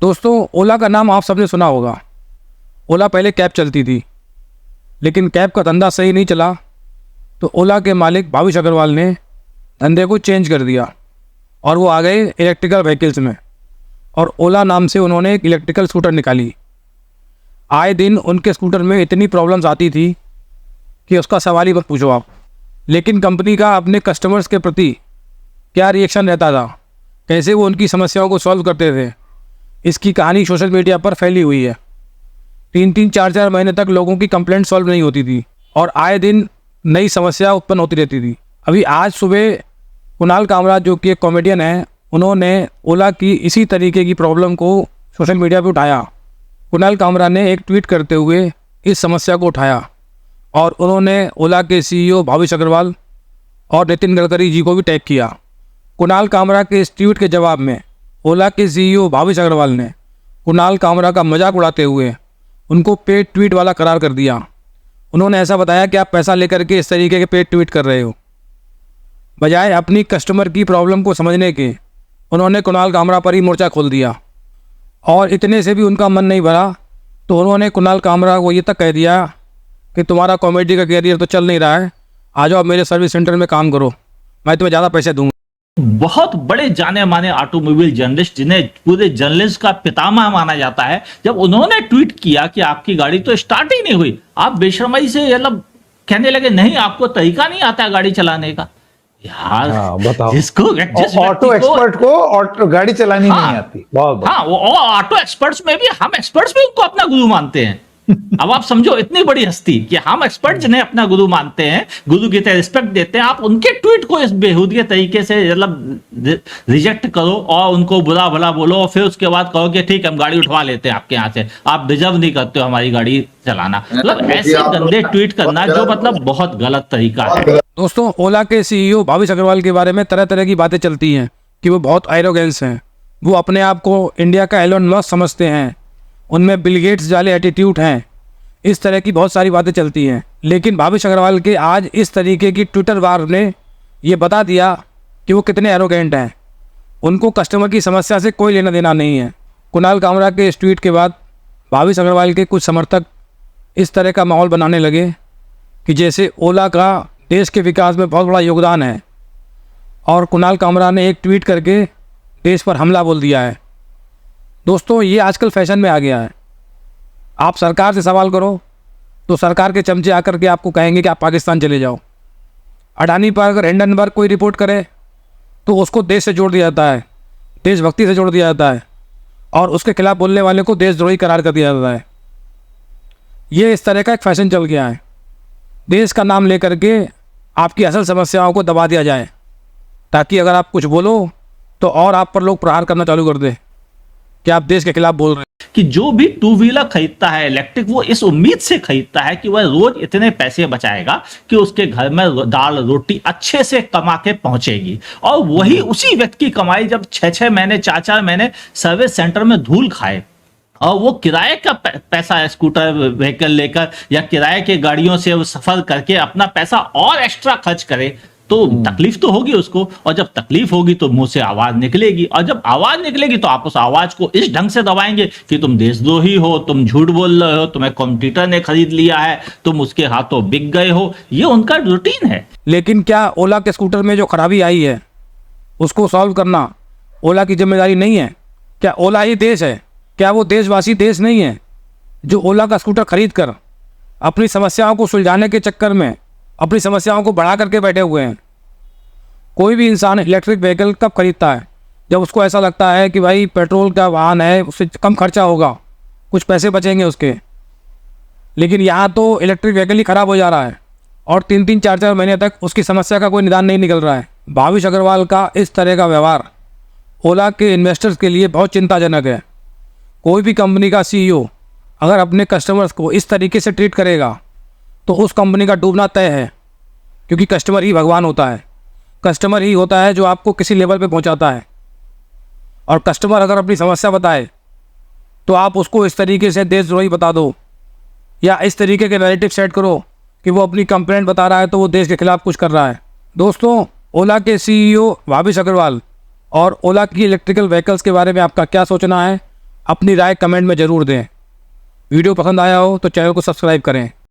दोस्तों, ओला का नाम आप सबने सुना होगा। ओला पहले कैब चलती थी, लेकिन कैब का धंधा सही नहीं चला, तो ओला के मालिक भाविश अग्रवाल ने धंधे को चेंज कर दिया और वो आ गए इलेक्ट्रिकल व्हीकल्स में। और ओला नाम से उन्होंने एक इलेक्ट्रिकल स्कूटर निकाली। आए दिन उनके स्कूटर में इतनी प्रॉब्लम्स आती थी कि उसका सवाल ही मत पूछो आप। लेकिन कंपनी का अपने कस्टमर्स के प्रति क्या रिएक्शन रहता था, कैसे वो उनकी समस्याओं को सॉल्व करते थे, इसकी कहानी सोशल मीडिया पर फैली हुई है। 3-3, 4-4 महीने तक लोगों की कंप्लेंट सॉल्व नहीं होती थी और आए दिन नई समस्या उत्पन्न होती रहती थी। अभी आज सुबह कुणाल कामरा, जो कि एक कॉमेडियन है, उन्होंने ओला की इसी तरीके की प्रॉब्लम को सोशल मीडिया पे उठाया। कुणाल कामरा ने एक ट्वीट करते हुए इस समस्या को उठाया और उन्होंने ओला के सीईओ भाविश अग्रवाल और नितिन गडकरी जी को भी टैग किया। कुणाल कामरा के इस ट्वीट के जवाब में ओला के सीईओ भाविश अग्रवाल ने कुणाल कामरा का मजाक उड़ाते हुए उनको पेड ट्वीट वाला करार कर दिया। उन्होंने ऐसा बताया कि आप पैसा लेकर के इस तरीके के पेड ट्वीट कर रहे हो। बजाय अपनी कस्टमर की प्रॉब्लम को समझने के उन्होंने कुणाल कामरा पर ही मोर्चा खोल दिया। और इतने से भी उनका मन नहीं भरा, तो उन्होंने कुणाल कामरा को ये तक कह दिया कि तुम्हारा कॉमेडी का कैरियर तो चल नहीं रहा है, आ जाओ मेरे सर्विस सेंटर में काम करो, मैं तुम्हें ज़्यादा पैसे दूंगा। बहुत बड़े जाने माने ऑटोमोबाइल जर्नलिस्ट, जिन्हें पूरे जर्नलिस्ट का पितामह माना जाता है, जब उन्होंने ट्वीट किया कि आपकी गाड़ी तो स्टार्ट ही नहीं हुई, आप बेशर्माई से मतलब कहने लगे नहीं आपको तरीका नहीं आता है गाड़ी चलाने का। यार बताओ, जिसको ऑटो एक्सपर्ट को ऑटो गाड़ी चलानी नहीं आती। बहुत हाँ, वो ऑटो एक्सपर्ट्स में भी हम एक्सपर्ट्स भी उनको अपना गुरु मानते हैं। अब आप समझो, इतनी बड़ी हस्ती कि हम एक्सपर्ट जिन्हें अपना गुरु मानते हैं, गुरु की तरह रिस्पेक्ट देते हैं, आप उनके ट्वीट को इस बेहूदगी तरीके से मतलब रिजेक्ट करो और उनको बुरा भला बोलो और फिर उसके बाद कहो कि ठीक है हम गाड़ी उठवा लेते हैं आपके यहाँ से, आप डिजर्व नहीं करते हो हमारी गाड़ी चलाना। मतलब ऐसे गंदे ट्वीट करना जो मतलब बहुत गलत तरीका है। दोस्तों, ओला के सीईओ भाविश अग्रवाल के बारे में तरह तरह की बातें चलती हैं कि वो बहुत एरोगेंस हैं, वो अपने आप को इंडिया का एलोन मस्क समझते हैं, उनमें बिल गेट्स वाले एटीट्यूड हैं, इस तरह की बहुत सारी बातें चलती हैं। लेकिन भाविश अग्रवाल के आज इस तरीके की ट्विटर वार ने ये बता दिया कि वो कितने एरोगेंट हैं। उनको कस्टमर की समस्या से कोई लेना देना नहीं है। कुणाल कामरा के इस ट्वीट के बाद भाविश अग्रवाल के कुछ समर्थक इस तरह का माहौल बनाने लगे कि जैसे ओला का देश के विकास में बहुत बड़ा योगदान है और कुणाल कामरा ने एक ट्वीट करके देश पर हमला बोल दिया है। दोस्तों, ये आजकल फैशन में आ गया है। आप सरकार से सवाल करो तो सरकार के चमचे आकर के आपको कहेंगे कि आप पाकिस्तान चले जाओ। अडानी पर अगर हिंडनबर्ग कोई रिपोर्ट करे तो उसको देश से जोड़ दिया जाता है, देशभक्ति से जोड़ दिया जाता है और उसके खिलाफ बोलने वाले को देशद्रोही करार कर दिया जाता है। ये इस तरह का एक फैशन चल गया है। देश का नाम लेकर के आपकी असल समस्याओं को दबा दिया जाए ताकि अगर आप कुछ बोलो तो और आप पर लोग प्रहार करना चालू कर दें कि आप देश के खिलाफ बोल रहे हैं। कि जो भी टू व्हीलर खरीदता है इलेक्ट्रिक, वो इस उम्मीद से खरीदता है कि वह रोज इतने पैसे बचाएगा कि उसके घर में दाल रोटी अच्छे से कमा के पहुंचेगी। और वही उसी व्यक्ति की कमाई जब 6-6 महीने 4-4 महीने सर्विस सेंटर में धूल खाए और वो किराए का पैसा स्कूटर व्हीकल लेकर या किराए के गाड़ियों से वो सफर करके अपना पैसा और एक्स्ट्रा खर्च करे, तो तकलीफ तो होगी उसको। और जब तकलीफ होगी तो मुंह से आवाज निकलेगी, और जब आवाज निकलेगी तो आप उस आवाज को इस ढंग से दबाएंगे कि तुम देशद्रोही हो, तुम झूठ बोल रहे हो, तुम्हें कॉम्पिटिटर ने खरीद लिया है, तुम उसके हाथों बिक गए हो। ये उनका रूटीन है। लेकिन क्या ओला के स्कूटर में जो खराबी आई है उसको सॉल्व करना ओला की जिम्मेदारी नहीं है? क्या ओला ही देश है? क्या वो देशवासी देश नहीं है जो ओला का स्कूटर खरीद कर अपनी समस्याओं को सुलझाने के चक्कर में अपनी समस्याओं को बढ़ा करके बैठे हुए हैं? कोई भी इंसान इलेक्ट्रिक व्हीकल कब खरीदता है? जब उसको ऐसा लगता है कि भाई पेट्रोल का वाहन है, उससे कम खर्चा होगा, कुछ पैसे बचेंगे उसके। लेकिन यहाँ तो इलेक्ट्रिक व्हीकल ही ख़राब हो जा रहा है और 3-3, 4-4 महीने तक उसकी समस्या का कोई निदान नहीं निकल रहा है। भाविश अग्रवाल का इस तरह का व्यवहार ओला के इन्वेस्टर्स के लिए बहुत चिंताजनक है। कोई भी कंपनी का सीईओ अगर अपने कस्टमर्स को इस तरीके से ट्रीट करेगा तो उस कंपनी का डूबना तय है, क्योंकि कस्टमर ही भगवान होता है। कस्टमर ही होता है जो आपको किसी लेवल पे पहुंचाता है। और कस्टमर अगर अपनी समस्या बताए तो आप उसको इस तरीके से देशद्रोही बता दो या इस तरीके के नैरेटिव सेट करो कि वो अपनी कंप्लेंट बता रहा है तो वो देश के खिलाफ कुछ कर रहा है। दोस्तों, ओला के सीईओ भाविश अग्रवाल और ओला की इलेक्ट्रिकल व्हीकल्स के बारे में आपका क्या सोचना है? अपनी राय कमेंट में ज़रूर दें। वीडियो पसंद आया हो तो चैनल को सब्सक्राइब करें।